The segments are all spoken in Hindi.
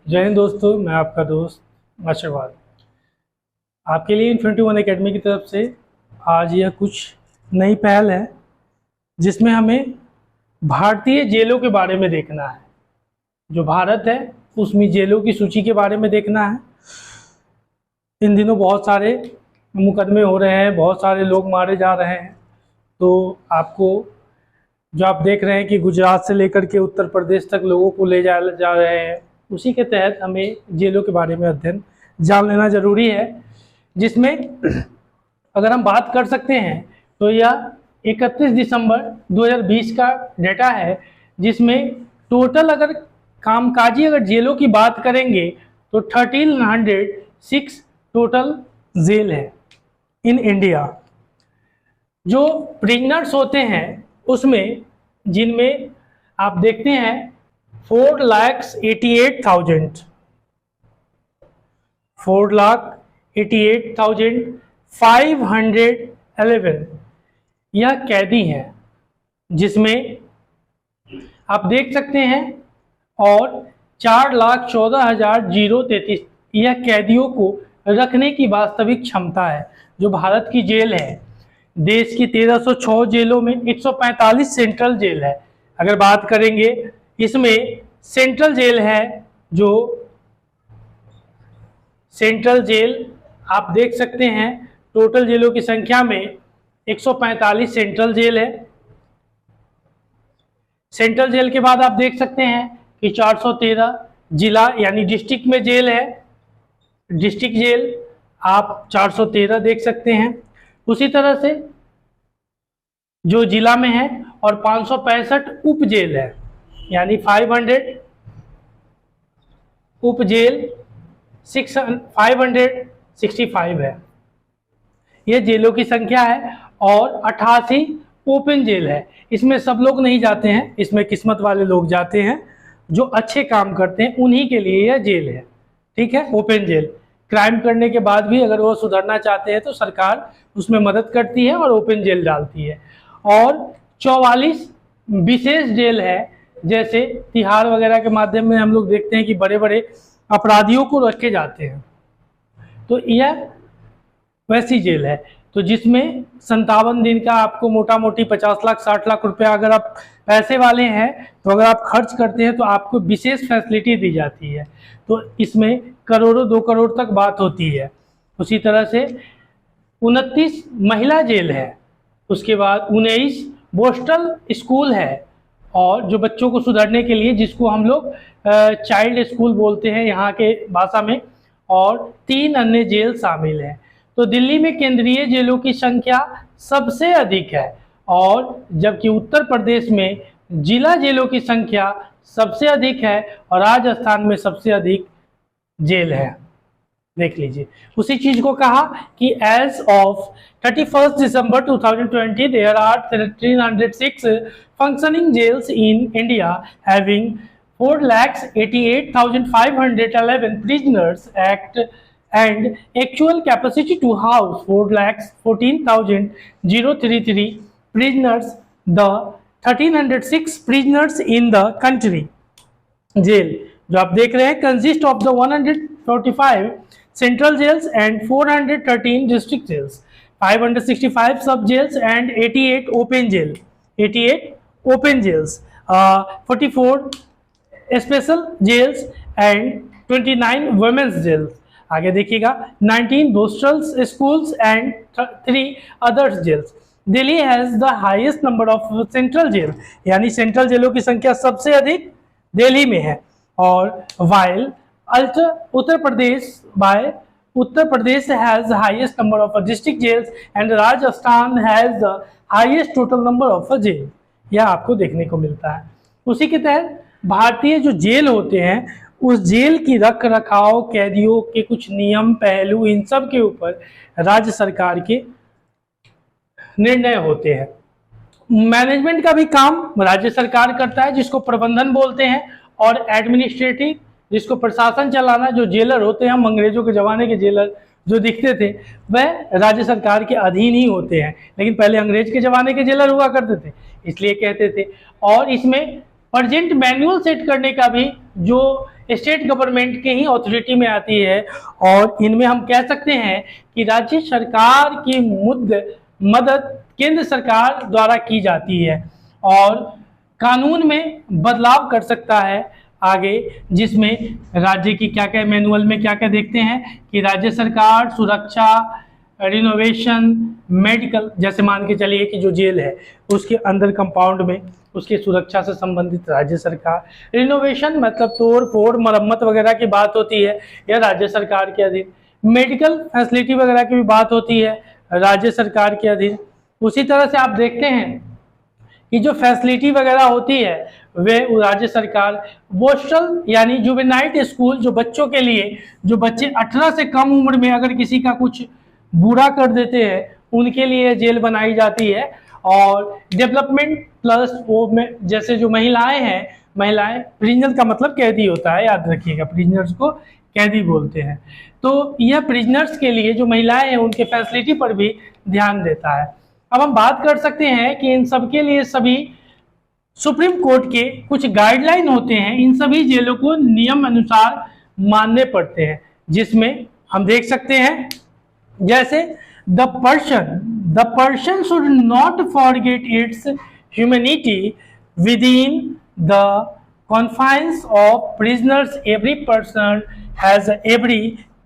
जय हिंद दोस्तों, मैं आपका दोस्त आशीर्वाद आपके लिए इन्फिनिटी वन एकेडमी की तरफ से आज यह कुछ नई पहल है जिसमें हमें भारतीय जेलों के बारे में देखना है। जो भारत है उसमें जेलों की सूची के बारे में देखना है। इन दिनों बहुत सारे मुकदमे हो रहे हैं, बहुत सारे लोग मारे जा रहे हैं। तो आपको जो आप देख रहे हैं कि गुजरात से लेकर के उत्तर प्रदेश तक लोगों को ले जा रहे हैं, उसी के तहत हमें जेलों के बारे में अध्ययन जान लेना ज़रूरी है। जिसमें अगर हम बात कर सकते हैं तो यह 31 दिसंबर 2020 का डेटा है, जिसमें टोटल अगर कामकाजी अगर जेलों की बात करेंगे तो 1306 टोटल जेल है इन इंडिया। जो प्रिजनर्स होते हैं उसमें जिनमें आप देखते हैं 4,88,511 यह कैदी हैं, जिसमें आप देख सकते हैं, और 4,14,033 यह कैदियों को रखने की वास्तविक क्षमता है। जो भारत की जेल है, देश की 1306 जेलों में 145 सेंट्रल जेल है। अगर बात करेंगे इसमें सेंट्रल जेल है, जो सेंट्रल जेल आप देख सकते हैं टोटल जेलों की संख्या में 145 सेंट्रल जेल है। सेंट्रल जेल के बाद आप देख सकते हैं कि 413 जिला यानी डिस्ट्रिक्ट में जेल है। डिस्ट्रिक्ट जेल आप 413 देख सकते हैं। उसी तरह से जो जिला में है, और 565 उप जेल है, यानी 500 उप जेल 565 है। ये जेलों की संख्या है। और 88 ओपन जेल है। इसमें सब लोग नहीं जाते हैं, इसमें किस्मत वाले लोग जाते हैं, जो अच्छे काम करते हैं उन्हीं के लिए यह जेल है। ठीक है, ओपन जेल क्राइम करने के बाद भी अगर वो सुधरना चाहते हैं तो सरकार उसमें मदद करती है और ओपन जेल डालती है। और 44 विशेष जेल है, जैसे तिहाड़ वगैरह के माध्यम में हम लोग देखते हैं कि बड़े बड़े अपराधियों को रखे जाते हैं, तो यह वैसी जेल है। तो जिसमें 57 दिन का आपको मोटा मोटी 50 लाख 60 लाख रुपया अगर आप पैसे वाले हैं तो अगर आप खर्च करते हैं तो आपको विशेष फैसिलिटी दी जाती है। तो इसमें करोड़ों 2 करोड़ तक बात होती है। उसी तरह से 29 महिला जेल है। उसके बाद 19 बोस्टल स्कूल है, और जो बच्चों को सुधारने के लिए, जिसको हम लोग चाइल्ड स्कूल बोलते हैं यहाँ के भाषा में, और 3 अन्य जेल शामिल हैं। तो दिल्ली में केंद्रीय जेलों की संख्या सबसे अधिक है, और जबकि उत्तर प्रदेश में जिला जेलों की संख्या सबसे अधिक है, और राजस्थान में सबसे अधिक जेल है। देख लीजिए, उसी चीज को कहा कि as of 31 December 2020 there are 306 functioning jails in India having 4,88,511 prisoners act and actual capacity to house 4,14,033 prisoners. The 1,306 prisoners in the country jail जो आप देख रहे हैं consist of the 145 central jails and 413 district jails, 565 sub jails and 88 open jails, 44 special jails and 29 women's jails. आगे देखिएगा 19 borstal schools and 3 others jails. Delhi has the highest number of central jail, यानी सेंट्रल जेलों की संख्या सबसे अधिक दिल्ली में है। और while Uttar Pradesh has the highest number of district jails and Rajasthan has the highest total number of jail, यह आपको देखने को मिलता है। उसी के तहत भारतीय जो जेल होते हैं, उस जेल की रख रखाव, कैदियों के कुछ नियम पहलू, इन सब के ऊपर राज्य सरकार के निर्णय होते हैं। मैनेजमेंट का भी काम राज्य सरकार करता है, जिसको प्रबंधन बोलते हैं, और एडमिनिस्ट्रेटिव, जिसको प्रशासन चलाना। जो जेलर होते हैं, हम अंग्रेजों के ज़माने के जेलर जो दिखते थे वह राज्य सरकार के अधीन ही होते हैं, लेकिन पहले अंग्रेज के ज़माने के जेलर हुआ करते थे, इसलिए कहते थे। और इसमें प्रजेंट मैनुअल सेट करने का भी जो स्टेट गवर्नमेंट के ही अथॉरिटी में आती है और इनमें हम कह सकते हैं कि राज्य सरकार की मदद केंद्र सरकार द्वारा की जाती है और कानून में बदलाव कर सकता है आगे, जिसमें राज्य की क्या क्या मैनुअल में क्या क्या देखते हैं कि राज्य सरकार सुरक्षा, रिनोवेशन, मेडिकल, जैसे मान के चलिए कि जो जेल है उसके अंदर कंपाउंड में उसकी सुरक्षा से संबंधित राज्य सरकार, रिनोवेशन मतलब तोड़ फोड़ मरम्मत वगैरह की बात होती है यह राज्य सरकार के अधीन, मेडिकल फैसिलिटी वगैरह की भी बात होती है राज्य सरकार के अधीन। उसी तरह से आप देखते हैं कि जो फैसिलिटी वगैरह होती है वे राज्य सरकार, पोस्टल यानी जुवेनाइल स्कूल जो बच्चों के लिए, जो बच्चे 18 से कम उम्र में अगर किसी का कुछ बुरा कर देते हैं उनके लिए जेल बनाई जाती है। और डेवलपमेंट प्लस वो में जैसे जो महिलाएं हैं, महिलाएं, प्रिजनर का मतलब कैदी होता है, याद रखिएगा, प्रिजनर्स को कैदी बोलते हैं। तो यह प्रिजनर्स के लिए जो महिलाएं हैं उनके फैसिलिटी पर भी ध्यान देता है। अब हम बात कर सकते हैं कि इन सब के लिए सभी सुप्रीम कोर्ट के कुछ गाइडलाइन होते हैं, इन सभी जेलों को नियम अनुसार मानने पड़ते हैं, जिसमें हम देख सकते हैं जैसे the person should not forget its humanity within the confines of prisoners, every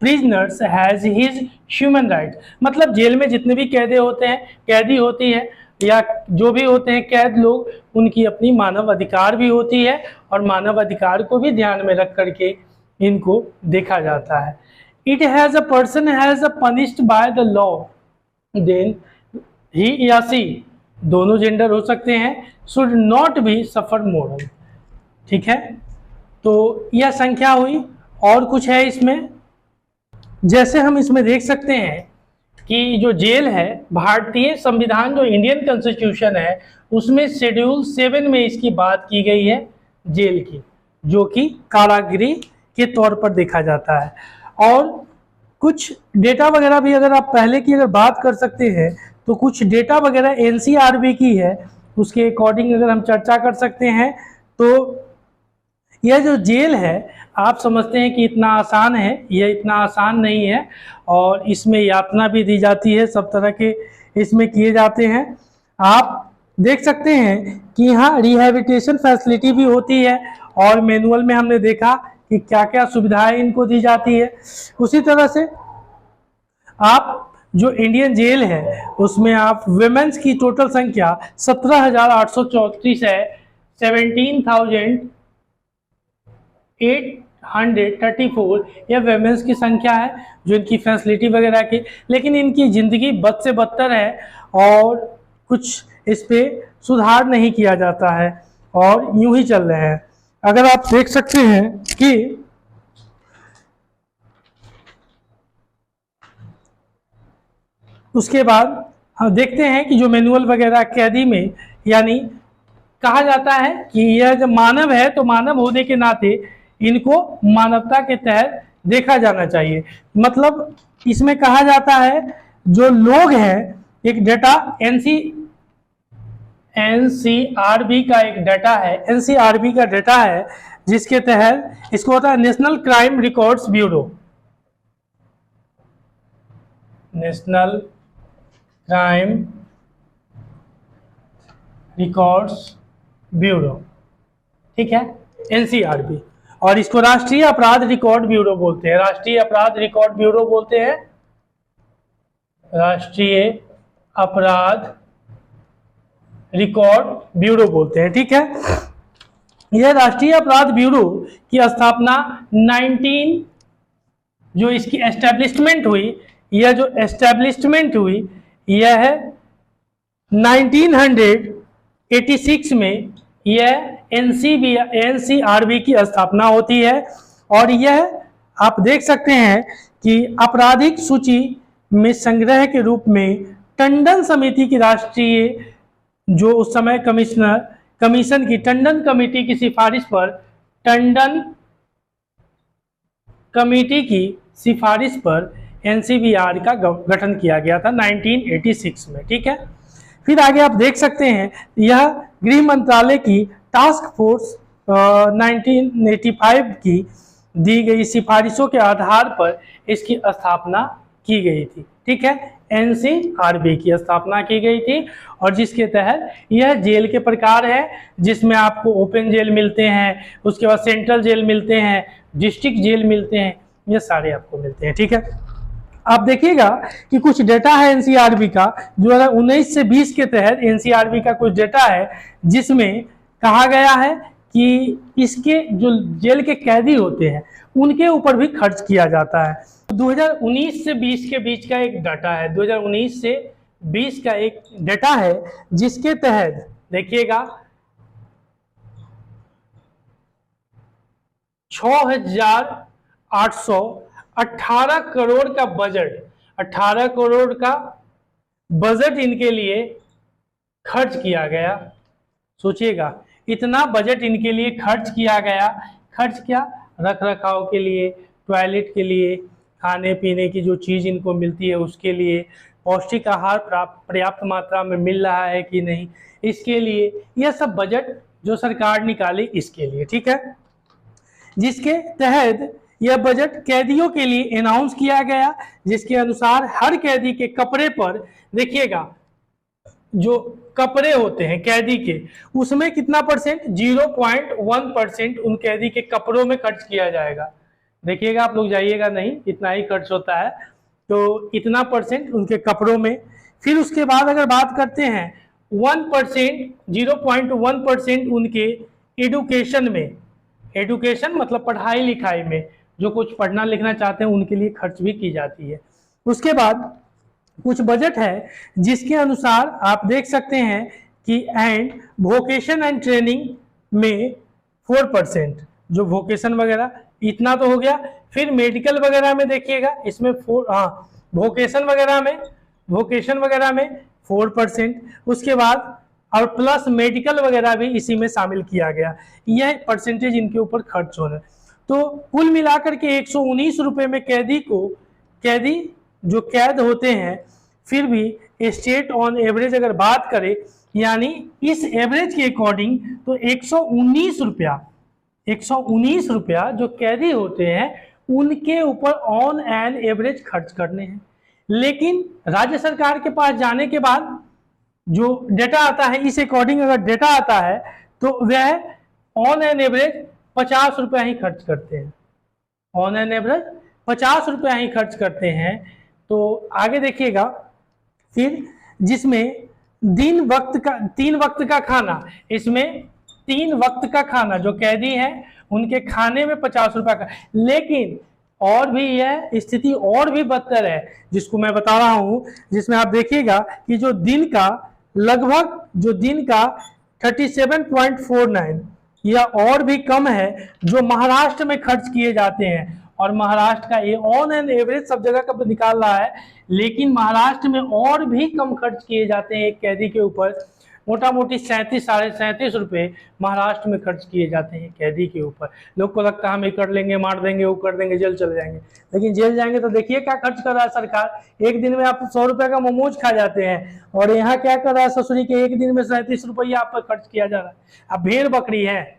prisoners has his human right. मतलब जेल में जितने भी कैदी होती हैं या जो भी होते हैं कैद लोग, उनकी अपनी मानव अधिकार भी होती है और मानव अधिकार को भी ध्यान में रख करके इनको देखा जाता है। It has a person has a punished by the law, then he या सी, दोनों जेंडर हो सकते हैं, should not be suffer moral. ठीक है, तो यह संख्या हुई। और कुछ है इसमें, जैसे हम इसमें देख सकते हैं कि जो जेल है, भारतीय संविधान जो इंडियन कॉन्स्टिट्यूशन है उसमें शेड्यूल 7 में इसकी बात की गई है जेल की, जो कि कारागृह के तौर पर देखा जाता है। और कुछ डेटा वगैरह भी अगर आप पहले की अगर बात कर सकते हैं तो कुछ डेटा वगैरह एनसीआरबी की है, उसके अकॉर्डिंग अगर हम चर्चा कर सकते हैं तो यह जो जेल है आप समझते हैं कि इतना आसान है, यह इतना आसान नहीं है और इसमें यातना भी दी जाती है, सब तरह के इसमें किए जाते हैं। आप देख सकते हैं कि यहाँ रिहैबिलिटेशन फैसिलिटी भी होती है और मैनुअल में हमने देखा कि क्या क्या सुविधाएं इनको दी जाती है। उसी तरह से आप जो इंडियन जेल है उसमें आप वुमेन्स की टोटल संख्या 17,834 है, 17,834 यह वुमेन्स की संख्या है जो इनकी फैसिलिटी वगैरह की, लेकिन इनकी ज़िंदगी बद से बदतर है और कुछ इस पे सुधार नहीं किया जाता है और यूं ही चल रहे हैं। अगर आप देख सकते हैं कि उसके बाद हम देखते हैं कि जो मैनुअल वगैरह कैदी में, यानी कहा जाता है कि यह जब मानव है तो मानव होने के नाते इनको मानवता के तहत देखा जाना चाहिए। मतलब इसमें कहा जाता है जो लोग हैं, एक डाटा एनसीआरबी का एक डाटा है, एनसीआरबी का डाटा है जिसके तहत इसको होता है national crime records bureau, national crime records bureau, ठीक है, एनसीआरबी। और इसको राष्ट्रीय अपराध रिकॉर्ड ब्यूरो बोलते हैं, राष्ट्रीय अपराध रिकॉर्ड ब्यूरो बोलते हैं, राष्ट्रीय अपराध रिकॉर्ड ब्यूरो बोलते हैं, ठीक है। यह राष्ट्रीय अपराध ब्यूरो की स्थापना 19 जो इसकी एस्टेब्लिशमेंट हुई, यह जो एस्टेब्लिशमेंट हुई यह है 1986 में यह एनसीआरबी की स्थापना होती है। और यह आप देख सकते हैं कि आपराधिक सूची में संग्रह के रूप में टंडन समिति की राष्ट्रीय जो उस समय कमीशन की टंडन कमेटी की सिफारिश पर, टंडन कमेटी की सिफारिश पर एनसीबीआर का गठन किया गया था 1986 में, ठीक है। फिर आगे आप देख सकते हैं यह गृह मंत्रालय की टास्क फोर्स 1985 की दी गई सिफारिशों के आधार पर इसकी स्थापना की गई थी। ठीक है, एनसीआरबी की स्थापना की गई थी और जिसके तहत यह जेल के प्रकार है जिसमें आपको ओपन जेल मिलते हैं, उसके बाद सेंट्रल जेल मिलते हैं, डिस्ट्रिक्ट जेल मिलते हैं, ये सारे आपको मिलते हैं। ठीक है, आप देखिएगा कि कुछ डेटा है एनसीआरबी का 2019 से 20 के तहत एनसीआरबी का कुछ डेटा है जिसमें कहा गया है कि इसके जो जेल के कैदी होते हैं उनके ऊपर भी खर्च किया जाता है। 2019 से 20 के बीच का एक डाटा है, 2019 से 20 का एक डेटा है जिसके तहत देखिएगा 6,818 करोड़ का बजट, 18 करोड़ का बजट इनके लिए खर्च किया गया। सोचिएगा इतना बजट इनके लिए खर्च किया गया। खर्च क्या? रख रखाव के लिए, टॉयलेट के लिए, खाने पीने की जो चीज़ इनको मिलती है उसके लिए, पौष्टिक आहार पर्याप्त मात्रा में मिल रहा है कि नहीं, इसके लिए, यह सब बजट जो सरकार निकाली इसके लिए। ठीक है, जिसके तहत यह बजट कैदियों के लिए अनाउंस किया गया, जिसके अनुसार हर कैदी के कपड़े पर देखिएगा जो कपड़े होते हैं कैदी के उसमें कितना परसेंट, 0.1% उन कैदी के कपड़ों में खर्च किया जाएगा। देखिएगा आप लोग जाइएगा नहीं, इतना ही खर्च होता है, तो इतना परसेंट उनके कपड़ों में। फिर उसके बाद अगर बात करते हैं 1%, 0.1% उनके एडुकेशन में, एडुकेशन मतलब पढ़ाई लिखाई में, जो कुछ पढ़ना लिखना चाहते हैं उनके लिए खर्च भी की जाती है। उसके बाद कुछ बजट है जिसके अनुसार आप देख सकते हैं कि एंड वोकेशन एंड ट्रेनिंग में 4%, जो वोकेशन वगैरह इतना तो हो गया। फिर मेडिकल वगैरह में देखिएगा इसमें वोकेशन वगैरह में 4%, उसके बाद और प्लस मेडिकल वगैरह भी इसी में शामिल किया गया। यह परसेंटेज इनके ऊपर खर्च हो रहा है। तो कुल मिलाकर के 119 रुपये में कैदी जो कैद होते हैं, फिर भी स्टेट ऑन एवरेज अगर बात करें यानी इस एवरेज के अकॉर्डिंग तो 119 रुपया जो कैदी होते हैं उनके ऊपर ऑन एन एवरेज खर्च करने हैं। लेकिन राज्य सरकार के पास जाने के बाद जो डेटा आता है, इस अकॉर्डिंग अगर डेटा आता है तो वह ऑन एन एवरेज 50 रुपया ही खर्च करते हैं, ऑन एन एवरेज 50 रुपया ही खर्च करते हैं। तो आगे देखिएगा फिर जिसमें 3 वक्त का खाना, इसमें 3 वक्त का खाना जो कैदी है उनके खाने में 50 रुपया का। लेकिन और भी यह स्थिति और भी बदतर है जिसको मैं बता रहा हूं, जिसमें आप देखिएगा कि जो दिन का 37.49 या और भी कम है जो महाराष्ट्र में खर्च किए जाते हैं। और महाराष्ट्र का ये ऑन एन एवरेज सब जगह का निकाल रहा है, लेकिन महाराष्ट्र में और भी कम खर्च किए जाते हैं एक कैदी के ऊपर। मोटा मोटी 37-37.5 रुपये महाराष्ट्र में खर्च किए जाते हैं कैदी के ऊपर। लोग को लगता है हम ये कर लेंगे, मार देंगे, वो कर देंगे, जेल चले जाएंगे। लेकिन जेल जाएंगे तो देखिए क्या खर्च कर रहा है सरकार। एक दिन में आप 100 रुपये का मोमोज खा जाते हैं और यहाँ क्या कर रहा है ससुरी के, एक दिन में 37 रुपया आप पर खर्च किया जा रहा है। अब भेड़ बकरी है,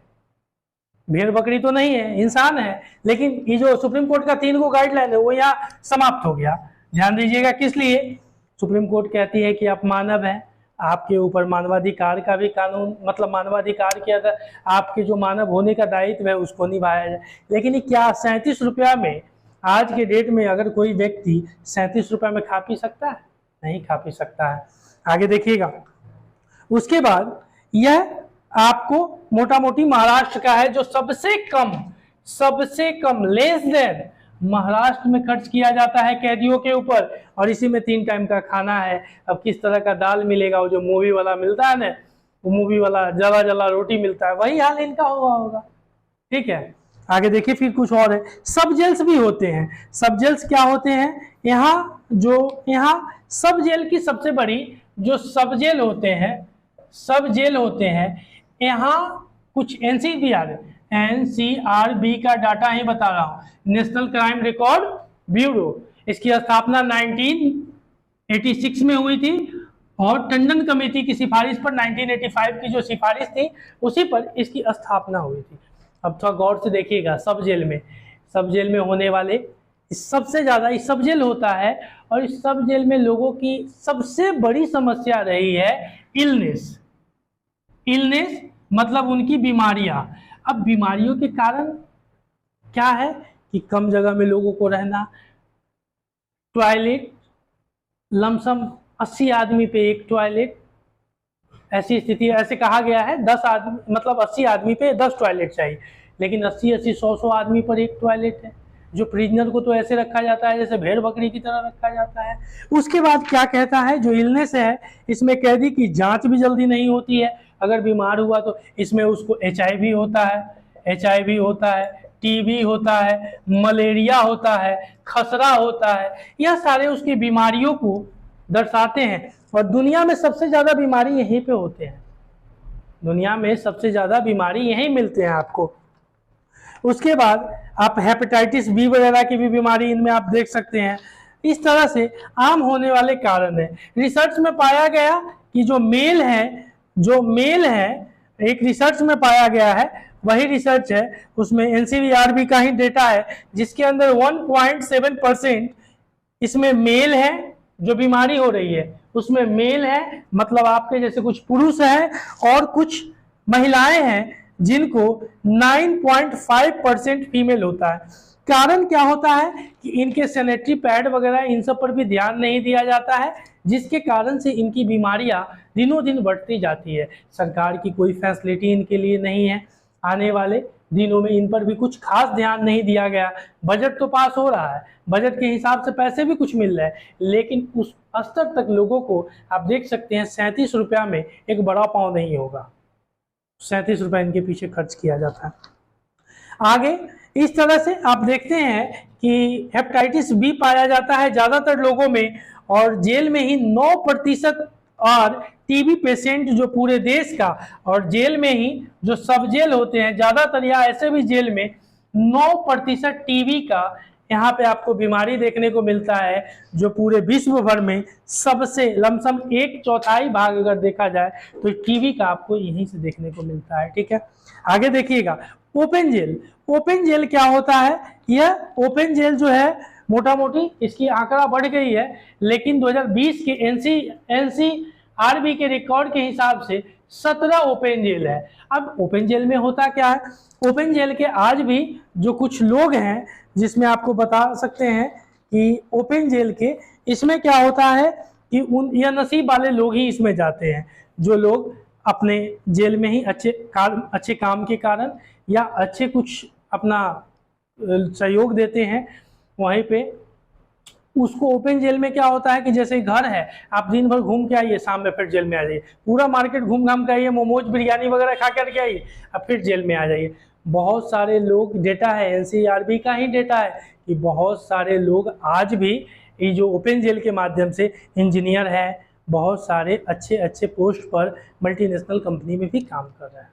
भेड़ बकरी तो नहीं है, इंसान है। लेकिन ये जो सुप्रीम कोर्ट का 3 गो गाइडलाइन है वो यहाँ समाप्त हो गया। ध्यान दीजिएगा किस लिए। सुप्रीम कोर्ट कहती है कि आप मानव हैं, आपके ऊपर मानवाधिकार का भी कानून, मतलब मानवाधिकार के अंदर आपके जो मानव होने का दायित्व है उसको निभाया जाए। लेकिन क्या 37 रुपया में आज के डेट में अगर कोई व्यक्ति 37 रुपया में खा पी सकता है? नहीं खा पी सकता है। आगे देखिएगा उसके बाद यह आपको मोटा मोटी महाराष्ट्र का है जो सबसे कम लेस देन महाराष्ट्र में खर्च किया जाता है कैदियों के ऊपर। और इसी में 3 टाइम का खाना है। अब किस तरह का दाल मिलेगा, वो जो मूवी वाला मिलता है ना, वो मूवी वाला जला जला रोटी मिलता है, वही हाल इनका हुआ होगा। ठीक है, आगे देखिए फिर कुछ और है। सब जेल्स भी होते हैं। सब जेल्स क्या होते हैं? यहाँ सब जेल की सबसे बड़ी जो सब जेल होते हैं यहाँ कुछ एनसीआरबी का डाटा ही बता रहा हूँ, नेशनल क्राइम रिकॉर्ड ब्यूरो। इसकी स्थापना 1986 में हुई थी और टंडन कमेटी की सिफारिश पर 1985 की जो सिफारिश थी उसी पर इसकी स्थापना हुई थी। अब थोड़ा गौर से देखिएगा, सब जेल में सब जेल में होने वाले सबसे ज़्यादा इस सब जेल होता है, और इस सब जेल में लोगों की सबसे बड़ी समस्या रही है इलनेस। इलनेस मतलब उनकी बीमारियां। अब बीमारियों के कारण क्या है कि कम जगह में लोगों को रहना, टॉयलेट लमसम 80 आदमी पे एक टॉयलेट, ऐसी स्थिति, ऐसे कहा गया है 10 आदमी मतलब 80 आदमी पे 10 टॉयलेट चाहिए, लेकिन 80-80 100-100 आदमी पर एक टॉयलेट है। जो प्रिजनर को तो ऐसे रखा जाता है जैसे भेड़ बकरी की तरह रखा जाता है। उसके बाद क्या कहता है, जो इलनेस है इसमें कैदी की जांच भी जल्दी नहीं होती है। अगर बीमार हुआ तो इसमें उसको HIV होता है, HIV होता है, TB होता है, मलेरिया होता है, खसरा होता है। यह सारे उसकी बीमारियों को दर्शाते हैं, और दुनिया में सबसे ज़्यादा बीमारी यहीं पे होते हैं। दुनिया में सबसे ज़्यादा बीमारी यहीं मिलते हैं आपको। उसके बाद आप हेपेटाइटिस B वगैरह की भी बीमारी इनमें आप देख सकते हैं। इस तरह से आम होने वाले कारण है। रिसर्च में पाया गया कि जो मेल है एक रिसर्च में पाया गया है, वही रिसर्च है, उसमें NCVRB का ही डेटा है, जिसके अंदर 1.7% इसमें मेल है जो बीमारी हो रही है, उसमें मेल है मतलब आपके जैसे कुछ पुरुष हैं और कुछ महिलाएं हैं, जिनको 9.5% फीमेल होता है। कारण क्या होता है कि इनके सैनिटरी पैड वगैरह इन सब पर भी ध्यान नहीं दिया जाता है, जिसके कारण से इनकी बीमारियां दिनों दिन बढ़ती जाती है। सरकार की कोई फैसिलिटी इनके लिए नहीं है। आने वाले दिनों में इन पर भी कुछ खास ध्यान नहीं दिया गया। बजट तो पास हो रहा है, बजट के हिसाब से पैसे भी कुछ मिल रहे हैं, लेकिन उस स्तर तक लोगों को आप देख सकते हैं 37 रुपया में एक बड़ा पाव नहीं होगा। 37 रुपया इनके पीछे खर्च किया जाता है। आगे इस तरह से आप देखते हैं कि हेपेटाइटिस B पाया जाता है ज़्यादातर लोगों में, और जेल में ही 9% और TB पेशेंट जो पूरे देश का, और जेल में ही जो सब जेल होते हैं ज़्यादातर या ऐसे भी जेल में 9% TB का यहाँ पे आपको बीमारी देखने को मिलता है, जो पूरे विश्व भर में सबसे लमसम 1/4 भाग अगर देखा जाए तो TB का आपको यहीं से देखने को मिलता है। ठीक है, आगे देखिएगा ओपन जेल। ओपन जेल क्या होता है? यह ओपन जेल जो है मोटा मोटी इसकी आंकड़ा बढ़ गई है, लेकिन 2020 के NCRB के रिकॉर्ड के हिसाब से 17 ओपन जेल है। अब ओपन जेल में होता क्या है? ओपन जेल के आज भी जो कुछ लोग हैं, जिसमें आपको बता सकते हैं कि ओपन जेल के इसमें क्या होता है कि यह नसीब वाले लोग ही इसमें जाते हैं, जो लोग अपने जेल में ही अच्छे काम के कारण या अच्छे कुछ अपना सहयोग देते हैं। वहीं पे उसको ओपन जेल में क्या होता है कि जैसे घर है, आप दिन भर घूम के आइए, शाम में फिर जेल में आ जाइए, पूरा मार्केट घूम घाम के आइए, मोमोज बिरयानी वगैरह खा करके आइए, अब फिर जेल में आ जाइए। बहुत सारे लोग, डेटा है NCRB का ही डेटा है कि बहुत सारे लोग आज भी ये जो ओपन जेल के माध्यम से इंजीनियर है, बहुत सारे अच्छे अच्छे पोस्ट पर मल्टीनेशनल कंपनी में भी काम कर रहे हैं।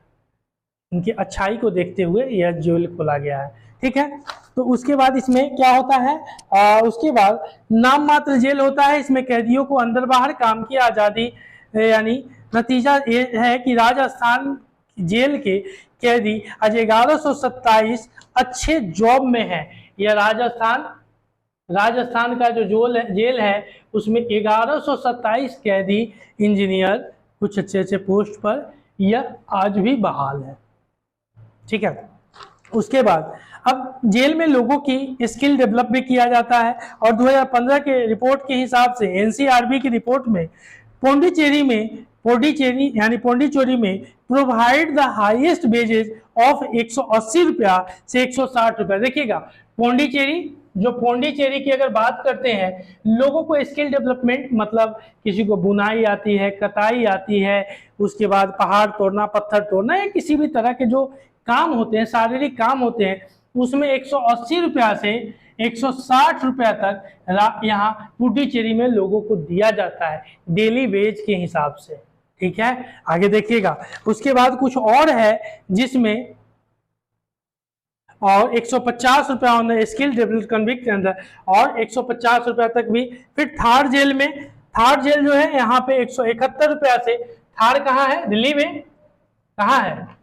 उनकी अच्छाई को देखते हुए यह जेल खोला गया है। ठीक है, तो उसके बाद इसमें क्या होता है, उसके बाद नाम मात्र जेल होता है। इसमें कैदियों को अंदर बाहर काम की आज़ादी, यानी नतीजा ये है कि राजस्थान जेल के कैदी आज 1127 अच्छे जॉब में है। यह राजस्थान का जो जेल है उसमें 1127 कैदी इंजीनियर कुछ अच्छे अच्छे पोस्ट पर यह आज भी बहाल है। ठीक है, उसके बाद अब जेल में लोगों की स्किल डेवलप भी किया जाता है, और 2015 के रिपोर्ट के हिसाब से NCRB की रिपोर्ट में पौंडीचेरी में provide the highest wages of 180 रुपया से 160 रुपया। देखिएगा पौंडीचेरी की अगर बात करते हैं, लोगों को स्किल डेवलपमेंट मतलब किसी को बुनाई आती है, कताई आती है, उसके बाद पहाड़ तोड़ना, पत्थर तोड़ना, या किसी भी तरह के जो काम होते हैं, शारीरिक काम होते हैं, उसमें 180 रुपया से 160 रुपया तक यहाँ पुडुचेरी में लोगों को दिया जाता है डेली वेज के हिसाब से। ठीक है, आगे देखिएगा। उसके बाद कुछ और है जिसमें और 150 रुपया ऑन स्किल डेवलप कन्विक्ट के अंदर, और 150 रुपया तक भी। फिर थार जेल जो है यहाँ पे 171 रुपया से। थार कहाँ है? दिल्ली में कहाँ है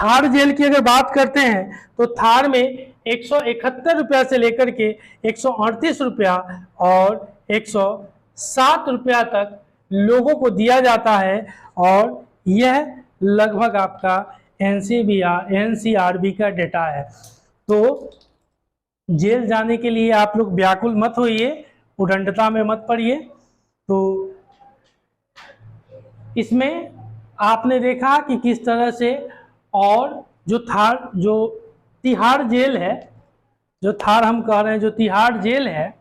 थार जेल की अगर बात करते हैं तो थार में 171 रुपया से लेकर के 138 रुपया और 107 रुपया तक लोगों को दिया जाता है। और यह लगभग आपका एनसीआरबी का डेटा है। तो जेल जाने के लिए आप लोग व्याकुल मत होइए, उदंडता में मत पड़िए। तो इसमें आपने देखा कि किस तरह से, और जो तिहाड़ जेल है, जो थार हम कह रहे हैं, जो तिहाड़ जेल है,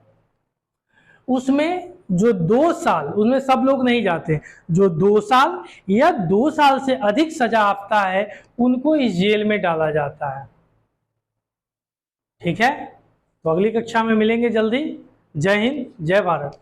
उसमें जो 2 साल, उसमें सब लोग नहीं जाते, जो 2 साल या 2 साल से अधिक सजा आपता है उनको इस जेल में डाला जाता है। ठीक है, तो अगली कक्षा में मिलेंगे जल्दी। जय हिंद, जय भारत।